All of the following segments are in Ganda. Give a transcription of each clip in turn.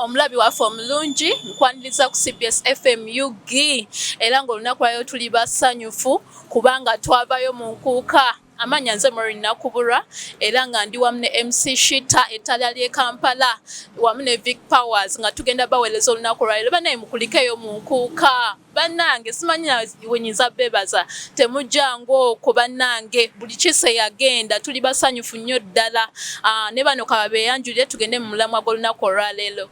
Omulabi waffe omulungi nkwaniriza ku CBS FM UG era ng'olunaku lwayo tuli basanyufu kubanga twavayo mu nkuuka amanya nze Maureen Nakubulwa era nga ndi wamu ne MC Shitah ettala ly'e Kampala wamu ne Vickie Powerz nga tugenda baweereza olunaku lwayo banaye mukulikeyo mu nkuuka bannange simanyi wenyinza bebaza temujjango ko bannange buli kise yagenda tuli basanyufu nnyo ddala ne bano kababeeyanjulire tugende mu mulamwa gw'olunaku olwaleero.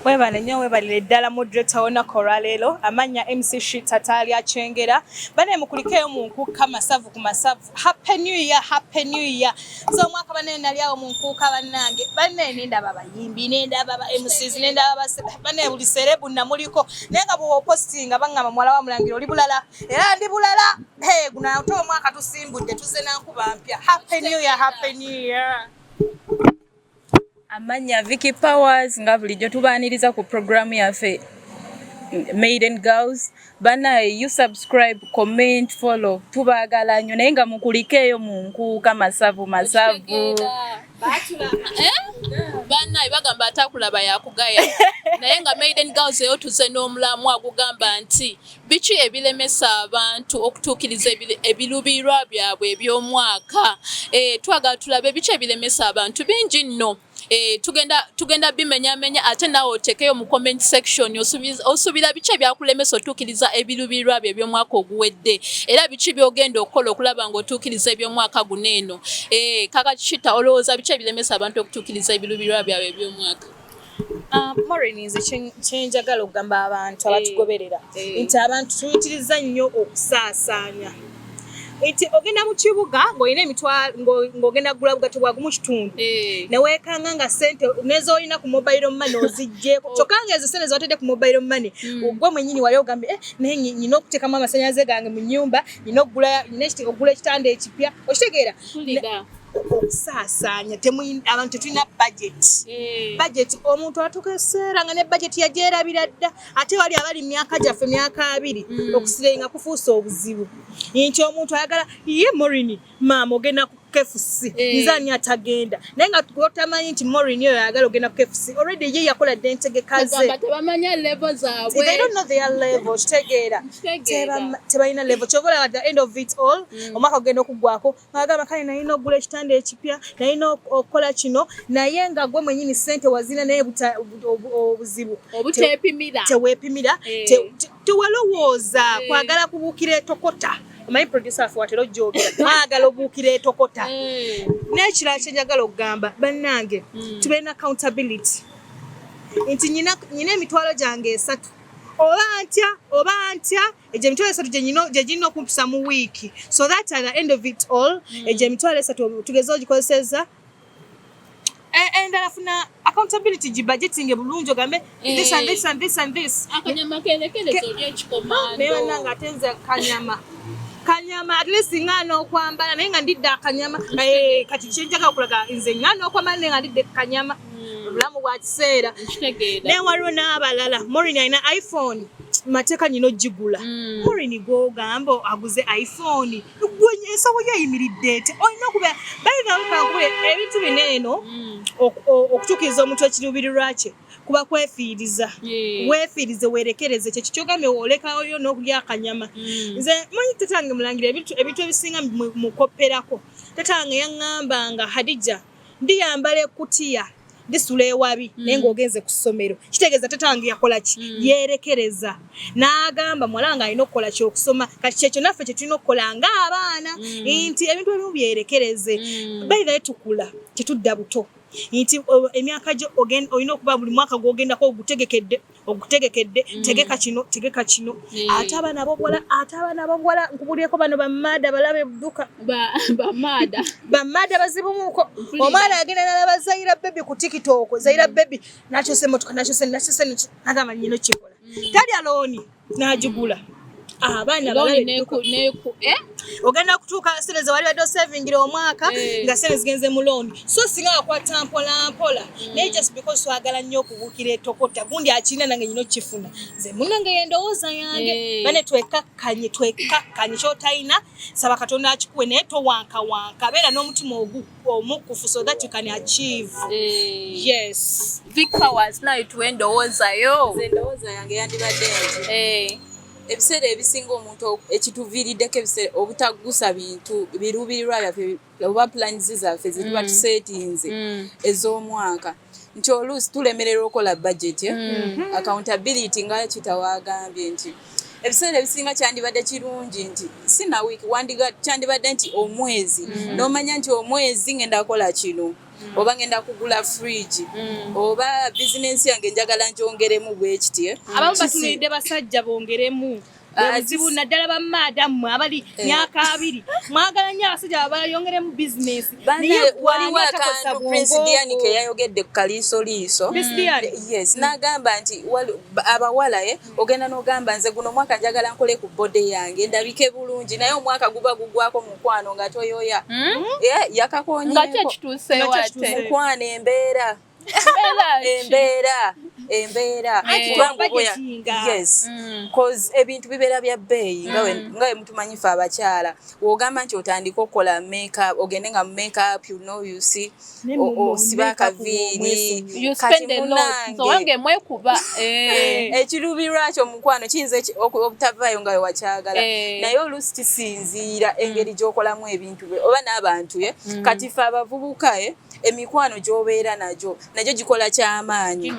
Webale nnyo webalire ddala moderator w'olunaku olwaleero amanya MC Shitah taali akyengera bane mukulikeyo mu nkuuka masavu ku masavu. Happy New Year, Happy New Year. So omwaka bane nali awo mu nkuuka bannange bane nendaba abayimbi nendaba aba MCs nendaba bane buli serebu namuliko naye nga bwo postinga bangamba muwala wa Mulangira oli bulala era ndi bulala guno oto omwaka tusimbudde tuzze nankuba mpya. Happy New Year, Happy New Year. Amanya Vickie Powerz nga bulijjo tubaaniriza ku programu yaffe Maiden Galz bana you subscribe comment follow tubaagala nnyo naye nga mukulikeeyo mu nkuuka masavu bana bagamba atakulaba yakugaya naye nga Maiden Galz eyo tuze n'omulamu agugamba nti biki ebiremesa abantu okutuukiriza ebiruubirwa byabwe eby'omwaka twagala tulabe biki ebiremesa abantu bingi nno. Tugenda bimenyamenya ate nawe otekeyo mu comment section osubira biki ebyakulemesa otuukiriza ebiruubirwa bye eby'omwaka oguwedde era biki byogenda okukola okulaba ng'otuukiriza eby'omwaka guno eno. Kaka Shitah olowooza biki ebiremesa abantu okutuukiriza ebiruubirwa byabwe eby'omwaka? Maureen nze kyenjagala okugamba abantu abatugoberera nti abantu tuyitiriza nnyo okusaasaanya. Iti ogenda mu kibuga ng'olina emitwalo ng'ogenda kugula bugato bwagumu kitundu ne weekanga nga ssente nezo olina ku mobile money oziggyeko kyokka ng'ezo ssente z'otedde ku mobile money gwe mwennyini wali ogambe naye nyina okuteekamu amasannyalaze gange mu nnyumba nyina okugula ekitanda ekipya okitegeera okusaasaanya abantu tetulina budget omuntu atuuka ekiseera nga ne budget yagyerabira dda ate wali abali myaka gyaffe myaka 2 okusirenga kufuusa obuzibu nti omuntu ayagala ye Maureen maama ogenda ku KFC nzani atagenda naye nga otamanyi nti Maureen yo ayagala ogenda ku KFC already ye yakola dde entegekaze tebamanya level zaabwe they don't know their level kitegeera tebalina level kyobola at the end of it all omwaka ogenda okuggwako agamba kale nalina okugula ekitanda ekipya nalina okukola kino naye nga gwe mwennyini ssente wazina naye obuzibu teweepimira tewalowooza kwagala kubuukira etokota omanyi producer afe watera ojjoogera mwagala obuukira etokota n'ekirala kyenjagala okugamba bannange tubeena accountability nti nyina emitwalo gyange 3 oba ntya egyo emitwalo 3 gye girina okumpisa mu wiiki so that at the end of it all egyo emitwalo 3 tugeze ogikozeseza endala funa accountability budgeting bulungi ogambe this and this and this and this akanyama kelekelezo ly'ekikomando naye nanga atenze kanyama at least ngano okwambala naye nga ndidde akanyama kati kyenjaga okulaga nze ngano okwambala naye nga ndidde kanyama obulamu bwa kiseera naye waliwo n'abalala Maureen alina iPhone mateeka nyina ogigula Maureen gw'ogamba aguze iPhone ensawo yo ayimiridde eti olina okubeera bayinza ebintu bino eno okutuukiriza omuntu ekiruubirirwa kye kuba kwefiiriza weefiirize weerekereze kye kikyogambye olekayo n'okulya akanyama nze manyi tatange Mulangira ebintu ebisinga mukopperako tatange yaŋŋamba nga Hadija ndiyambala ekkutiya ndisula ewabi naye ng'ogenze ku ssomero kitegeeza tatange yakola ki yeerekereza n'agamba muwala alina okukola kyokusoma kati kyekyo naffe kye tulina okukola ng'abaana nti ebintu ebimu byerekereze bayirayo tukula tetudda buto nti emyaka gyo olina okuba buli mwaka gw'ogendako ogutegekedde tegeka kino ate abaana b'obuwala nkubulyeko bano bamaada balabe ebudduka bamaada bazibumuuko omwana agenda nalaba Zaira Baby ku TikTok Zaira Baby nakyose emotoka nakyose nagamba nyino kikola talya looni n'agigula abaana balabe ogenda kutuuka sente ze wali badde osavingira omwaka nga sente zigenze mu loan so singa akwata mpola naye just because wagala nnyo okubuukira etokota gundi akirina nange nyina okifuna nze munnange yendowooza yange bane twekakkanye kyotalina saba Katonda akikuwe naye towankawanka beera n'omutima omukkufu so that you can achieve. Yes. Vickie Powerz nayo tuwe endowoozayo. Nze endowooza yange yandibadde nti ebiseera ebisinga omuntu ekituviiriddeko ebiseera obutagusa bintu biruubirirwa byaffe oba plans zaffe ze tuba tuseetinze ez'omwaka nti oluusi tulemererwa okukola budget accountability nga Shitah wagambye nti ebiseera ebisinga kyandibadde kirungi nti sina wiiki kyandibadde nti omwezi n'omanya nti omwezi ngenda kukola kino oba ngenda kugula fridge oba bizinensi yange njagala ngyongeremu bwe kiti abamu batunulidde basajja bongeremu ebizibu naddala bamadamu abali myaka 2 mwagala nnyo abasajja abayongeremu business waliwo akantu Prince Diani ke yayogedde ku kaliisoliiso yes n'agamba nti abawala ogenda n'ogamba nze guno omwaka njagala nkole ku bode yange ndabike bulungi naye omwaka guba gugwako mukwano nga toyoya yakakonyeeko mukwano embeera yes cause ebintu bibeera bya bbeeyi nga we mutumanyifu abakyala wogamba nti otandika okukola makeup ogende nga makeup you see osiba akaviiri kati munange mwekuba ekirubirwa kyo mukwano kiyinza obutavaayo nga we wakyagala naye oluusi kisinziira engeri gy'okolamu ebintu oba n'abantu kati fe abavubuka emikwano gy'obeera nagyo gikola ky'amaanyi.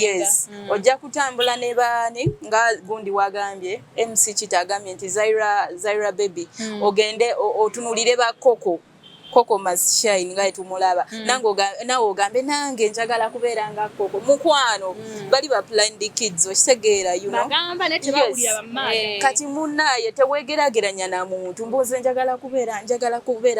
Yes. Ojja kutambula ne baani nga gundi wagambye MC Shitah agambye nti Zaira baby ogende otunulire ba Coco must shine nga etumulaba nawe ogambe nange njagala kubeera nga Coco mukwano bali ba planned kids okitegeera bagamba ne tebawulira bamaayi kati munnaye tewegeraageranya na muntu mbuze njagala kubeera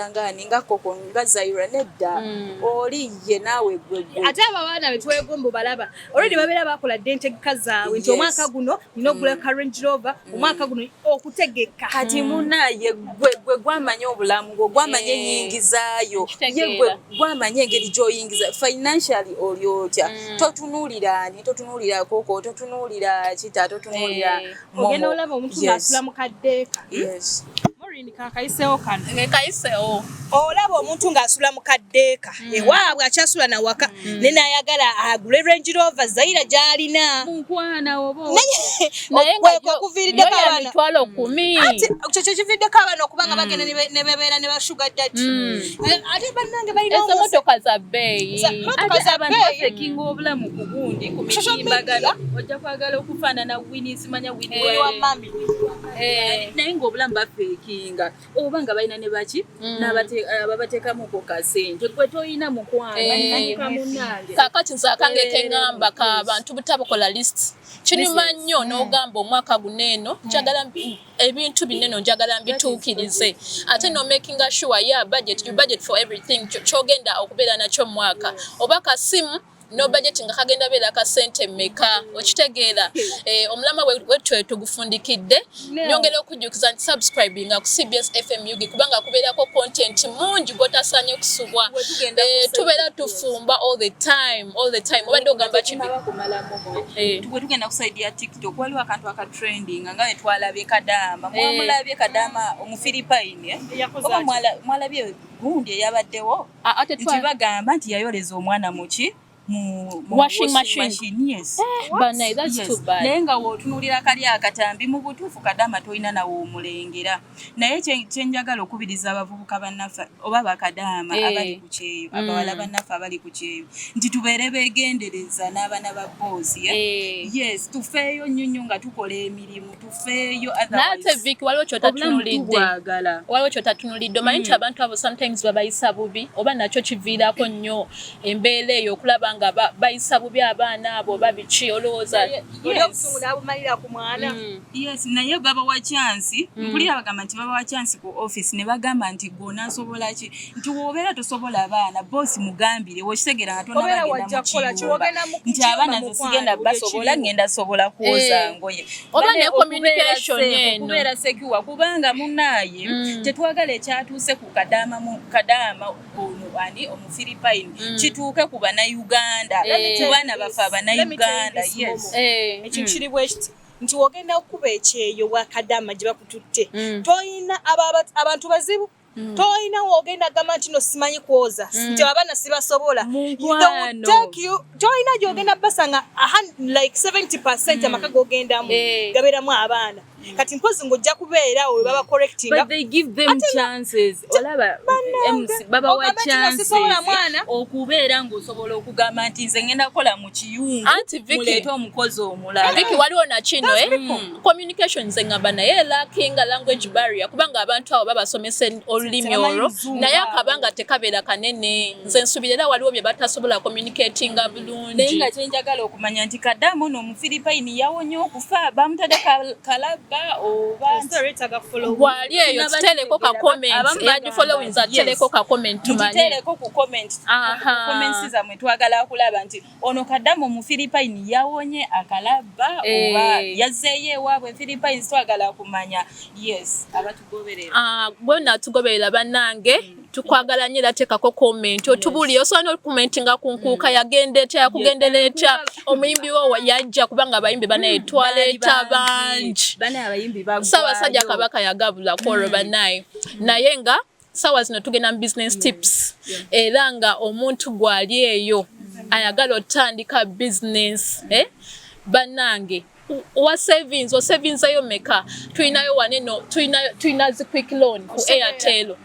nga Coco nga Zaira nedda oli ye naawe gwe ate abaana betwegombo balaba already babeera bakola dentegeka zaabwe nti omwaka guno nina ogula ka Range Rover omwaka guno okutegeka kati munnaye gwe gwamanya obulamu gwamanya ennyingi zaayo yegwe gwamanya engeri gy'oyingiza financially olyotya totunuulira Coco totunuulira Shitah totunuulira ogenda olaba omuntu ng'asula mu kaddeeka kakayisewo olaba omuntu ng'asula mu kaddeeka ewaabwe akyasula na waka ne n'ayagala agule Range Rover Zaira gy'alina munkwana oba naye nga kuviiriddeko abaana emitwalo 10 ekyo kiviiriddeko abaana okuba nga bagenda ne bebeera ne bashuga daddy ate bannange balina emmotoka za bbeeyi ate abantu bafekinga obulamu ku gundi ku mitimbagano ojja kwagala okufaanana Winnie simanya Winnie wa mami naye ng'obulamu bafekinga oba nga balina ne baki ababateekamu ku kasente gwe toyina mukwano kakati nze akange keŋŋamba k'abantu butabakola list kinyuma nnyo n'ogamba omwaka guno eno njagala ebintu binene njagala mbituukirize ate no making sure you budget for everything kyogenda okubeera nakyo mu mwaka oba kasimu no budget nga kagenda beera ka sente mmeka okitegeera omulama wetwe tugufundikidde nyongera okujjukiza nti subscribinga ku CBS FM UG kubanga kubeerako content mungi gotasaanye okusubwa tubeera tufumba all the time obadde ogamba kibi tugwe tugenda ku side ya TikTok waliwo akantu aka trending nga we twalabye Kadama mwamulabye Kadama omufiripine oba mwalabye gundi eyabaddewo nti bagamba nti yayoleza omwana muki washing machine. Yes. But that's too bad. Naye nga wootunuulira kali akatambi mu butuufu Kadama toyina nawo omulengera. Naye kye njagala okubiriza abavubuka bannaffe oba bakadama abali ku kyeyo abawala bannaffe abali ku kyeyo nti tubeere beegendereza n'abaana ba boss. Yes, tufeeyo nnyo nga tukola emirimu tufeeyo otherwise. Nate Vickie waliwo kyotatunulidde omanyi nti abantu abo sometimes babayisa bubi oba nakyo kiviirako nnyo embeera eyo okulaba nga bayisa bubi abaana abo babiki olowooza yes naye babawa chance mpulira bagamba nti babawa chance ku office ne bagamba nti gona asobola ki nti wobeera tosobola abaana bosi mugambire wokitegera nga tonna bagenda mu nti abaana nze sigenda basobola ngenda sobola kuoza ngoye oba ne communication eno kubeera secure kubanga munaye tetwagala ekyatuuse ku kadama ono ani omufiripine kituuke ku bannayuganda ku baana bafe abannayuganda yes ekintu kiri bwekiti nti wogenda okuba ekyeyo wakadama gye bakututte toyina abantu bazibu toyina wogenda gamba nti no simanyi kwoza nti abaana sibasobola toyina gyogenda basanga like 70% amaka gogendamu gabeeramu abaana kati mpozi ng'ojja kubeera we baba correcting but they give them chances olaba babawa chances okubeera ng'osobola okugamba nti nze ngenda kukola mu kiyungu muleete omukozi omulala Vickie waliwo na kino communication nze ngamba naye lacking language barrier kubanga abantu abo babasomese olulimi olwo naye akabanga tekabeera kanene nze nsubira era waliwo bye batasobola communicatinga bulungi naye nga kyenjagala okumanya nti kaddamu ono omufiripine yawonye okufa bamutadde kalaba wali eyo tutereko ka comment yadi followings ateleko ka comment tutereko ku comment comments zamwe twagala kulaba nti ono kaddamu mu Philippine yawonye akalaba oba yazeye ewaabwe Philippines twagala kumanya yes abatugoberera bwena tugoberera bannange tukwagala nyira tekako comment otubuli osobola okumentinga ku nkuuka yagendete yakugendereta omuyimbi wo yajja kubanga abayimbi banaye twaleeta bangi abayimbi bagwa Ssaabasajja Kabaka yagabula kworo banaye naye nga sawa zino tugenda mu business tips era nga omuntu gwali eyo ayagala otandika business bannange wa savings o savings ayo meka tuinayo waneno tuina zi quick loan ku Airtel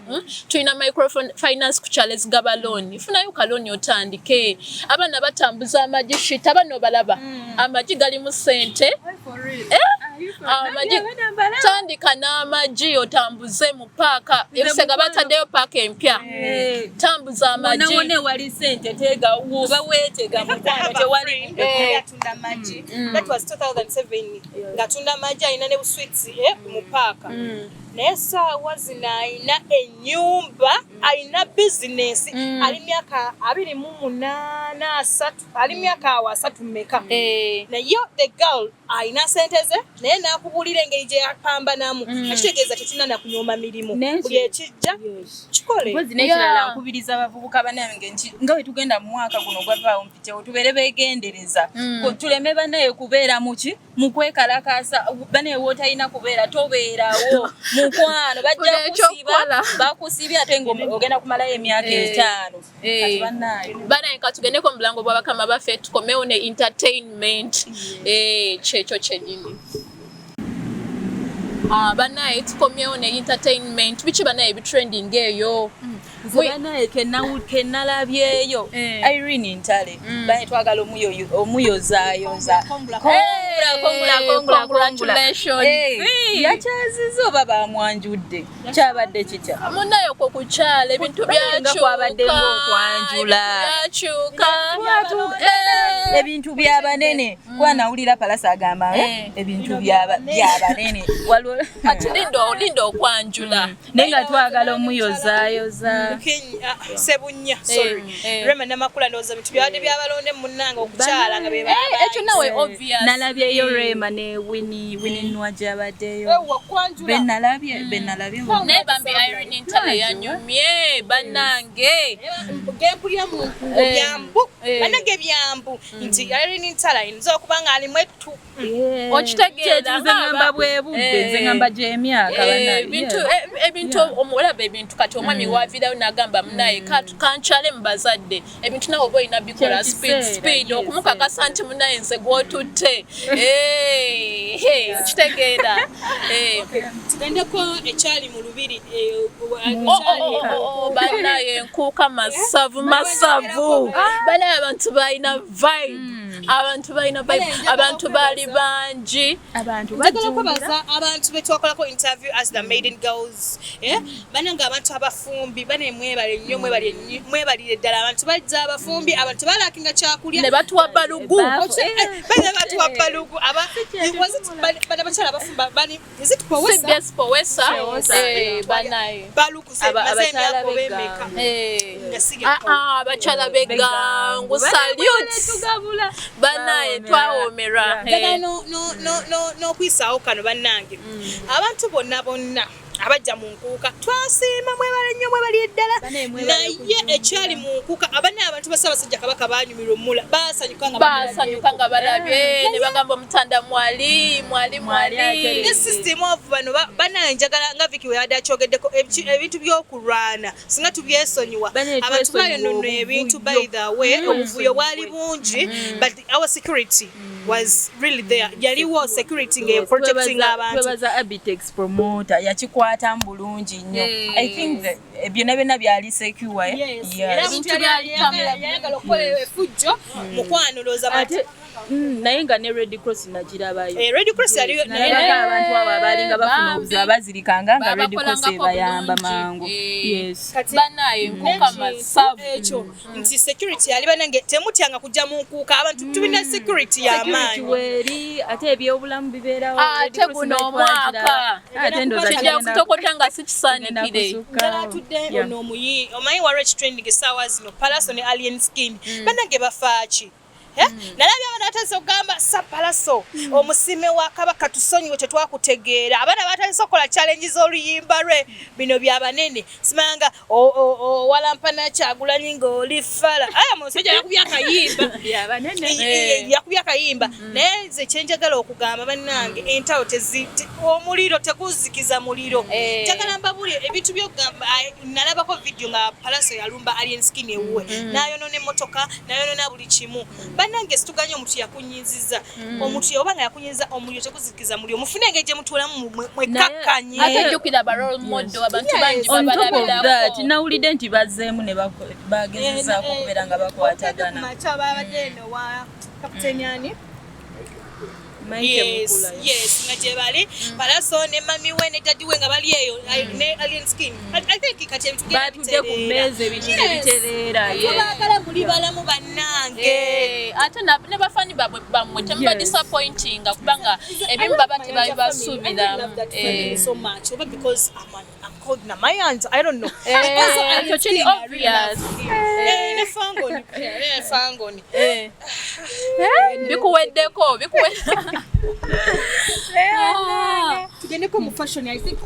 tuina microfinance ku Charles Gaba loan ifunayo ka loan otandike abana batambuza amaji Shitah bano balaba amaji gali mu sente amaji tandika n'amaji otambuze mu paaka ebisega bataddeyo paaka empya tambuza amaji wone wali sente tega uba wetega mu kwano tewali yatunda amaji that was 2007 ngatunda amaji ayina ne sweets mu paaka naye saawa zina ayina ennyumba ayina business ali myaka 28 ali myaka 3 meka naye the girl ayina sente ze naye nakubulira engeri gye yapambanamu akitegeeza tetina na kunyoma mirimu buli ekijja kikole bozi nekirala nkubiriza abavubuka banange nti nga we tugenda mu mwaka guno gwavaawo mpitewo tubeere beegendereza tuleme banaye kubeera muki mukwekalakasa banaye wootalina kubeera tobeerawo mukwano bajja kusiba bakusibye ate ng'ogenda kumalayo emyaka 5 kati banaye katugendeko mu bulango bwa bakama baffe tukomewo ne entertainment kyekyo kyennyini banaye tukomyewo ne entertainment biki banaye bitrending eyo banaye kenalabyeyo Irene Ntale banaye twagala omuyozaayoza congratulations yakyaziza oba bamwanjudde kyabadde kikya munaye okwo kukyala ebintu byakyuka ebintu byabanene kwanawulira palasa agamba ebintu byabanene kati linda okwanjula naye nga twagala omuyozaayoza sebunya sorry rema namakula ndoza bitu byade byabalonde munanga okukyala nga beba ekyo nawe obvious nalabyeyo Rema ne Winnie Nwaja abaddeyo benalabye ne bambi Irene Ntale yanyumye bannange gempulya mu byambu banage byambu nti Irene Ntale inzo kubanga ali mwetu okitegeeza ngamba bwebudde nze ngamba gye emyaka bannange ebintu omulaba ebintu kati omwami wavirayo nagamba munaye kankyale mu bazadde ebintu nawe oba olina bikola speed okumukakasa nti munaye nze gwotutte okitegeera tugendeko ekyali mu lubiri banaye enkuuka masavu banaye abantu balina vibe abantu balina abantu bali bangi njagala okubaza abantu betwakolako interview as the Maiden Galz bananga abantu abafumbi bane mwebale nnyo mwebalire ddala abantu bajja abafumbi abantu balakinga kyakulya ne batuwa balugu bane batuwa balugu bana bakyala abafumba bani is powesa banaye balugu abazemyako bemeka abakyala begangu salute banaye twawomerwa n'okwisaawo kano bannange abantu bonna abajja mu nkuuka twasiima mwebale nnyo mwebali ddala naye ekyali mu nkuuka abana abantu basabasajja kabaka banyumirwa omula basanyuka nga balabye ne bagamba omutanda mwali ne system of bano banaye njagala nga Vickie we yadde akyogeddeko ebintu by'okulwana singa tubyesonyiwa abantu bayonoona ebintu by the way obuvuyo bwali bungi but our security was really there yaliwo security nga protecting abantu twebaza Abitex promoter yakikwata mbulungi nnyo I think that byonna byali secure ebintu byayagala okukola efujjo mukwano looza ate naye nga ne Red Cross nagirabayo Red Cross yaliyo naye abantu abo abalinga bafuna obuzibu bazirikanga nga Red Cross ebayamba mangu yes banaye nkuuka masavu ekyo nti security yali banange temutyanga kujja mu nkuuka abantu tubina security y'amaanyi weri ate ebyobulamu bibeerawo ate guno omwaka ate ndoza kijja kutokota nga sikisanikire ddala tudde ono omuyi omanyi wa rich trending essaawa zino Palaso ne Alien Skin banange bafaaki nalabye abaana batandise okugamba Sapalaso omusime wa Kabaka tusonyiwe tetwakutegeera abaana batandise okukola challenge z'oluyimba lwe bino byabanene simanga walampana Kyagulanyi ng'oli fala aya musajja yakubye akayimba naye nze kyenjagala okugamba bannange entalo omuliro tekuzikiza muliro njagala mbabulye ebintu by'okugamba nalabako video nga Palaso yalumba Alien Skin ewuwe n'ayonoona emmotoka n'ayonoona buli kimu bannange situganya omuntu yakunyiziza omuntu obanga yakunyiza omuliro tekuzikiza muliro mufune engeri mutulamu mwekakkanye ate jjukira ba role model abantu bangi babalabirako nawulidde nti bazzeemu ne bagezezaako okubeera nga bakwatagana maca babadde eno wa kapiteni ani yes nga gye bali Palaso ne mami we ne dadi we nga bali eyo ne Alien Skin I think kati ebintu batudde ku mmeeza ebintu bitereera baagala muli balamu bannange ate ne bafani bamwe temuba disappointinga kubanga ebimu baba tebabibasuubira so much over because I'm called Namayans I don't know ekyo kiri obvious ne fangoni bikuweddeko tugendeko mu fashion I think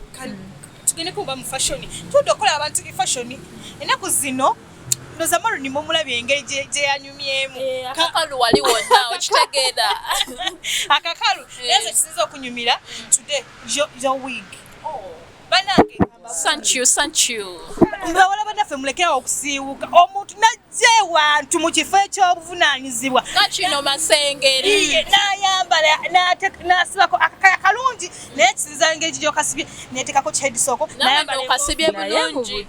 tugendeko mu fashion tudokola abantu fashion enaku zino ndoza maro ni momulabye engeri gye yanyumyemu akakalu wali wonna okitegeera akakalu yezo kisinza okunyumira today your wig banange thank you mbawala banaffe mulekera okusiiwuka omuntu najje wantu mu kifo ekyobuvunaanyizibwa kino masengeri n'ayambala n'asibako akakaya kalungi naye kisinza engeri gy'okasibye neetekako kiheadisoko n'ayambala okasibye bulungi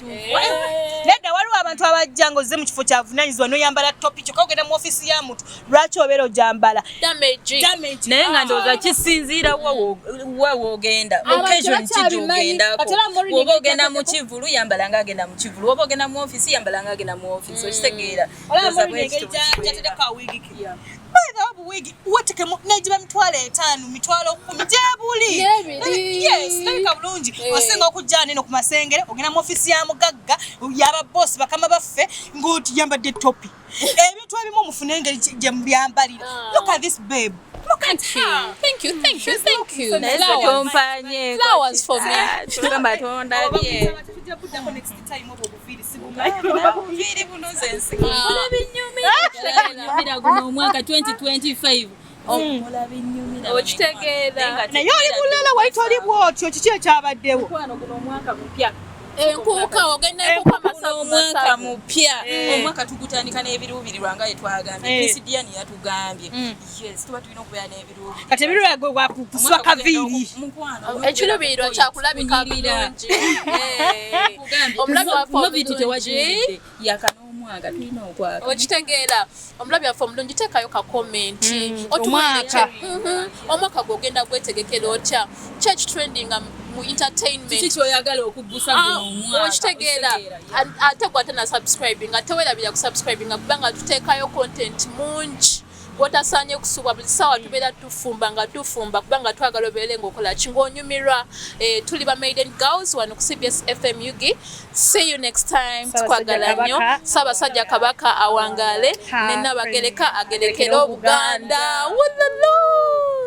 nedda waliwo abantu abajja ng'ozze mu kifo kyavunaanyizibwa n'oyambala topi kyokka ogenda mu ofiisi ya muntu lwaki obeera ogyambala damage naye nga ndowooza kisinziira wa woogenda occasion ki gy'ogendako oba ogenda mu kivulu yambala nga agenda mu kivulu oba ogenda mu ofiisi yambala nga agenda mu ofiisi okitegeera wigi wetekemu nejiba mitwalo 5 mitwalo 10 gyebuli nalika bulungi osinga okujja neno ku masengere ogenda mu ofiisi ya mugagga yaba boss bakama baffe ng'oti yambadde topi ebintu ebimu mufune engeri gye mubyambalira look at this babe. Look at her. Thank you. Flowers for me. Tugamba tonda bye. Guno omwaka 2025. Okitegeera. Naye oli bulala waita oli bwotyo kiki ekyabaddewo. Guno omwaka mupya. Enkuuka ogenda enkuuka masavu omwaka mupya omwaka tugutandika n'ebiruubirirwa nga yetwagambye Christian yatugambye yes tuba tulina okubeera n'ebiruubirirwa kati ebiruubirirwa gwe wakuswa kaviiri ekiruubirirwa kyakulabika bulungi omulabi waffe tewagiyidde yakana omwaka tulina okwaka okitegeera omulabi waffe omulungi teekayo ka komenti omwaka gw'ogenda gwetegekera otya church trending mu entertainment kiki kyoyagala okuggusa omwaka okitegeera ate gwate na subscribing ate weerabira ku subscribing kubanga tuteekayo content mungi gwotasaanye kusubwa buli ssaawa tubeera tufumba kubanga twagala obeere ng'okola ki ng'onyumirwa tuli ba Maiden Galz wano ku CBS FM UG. See you next time. Twagala nnyo. Ssaabasajja Kabaka awangaale ne Nabagereka agerekera Obuganda. Wululu.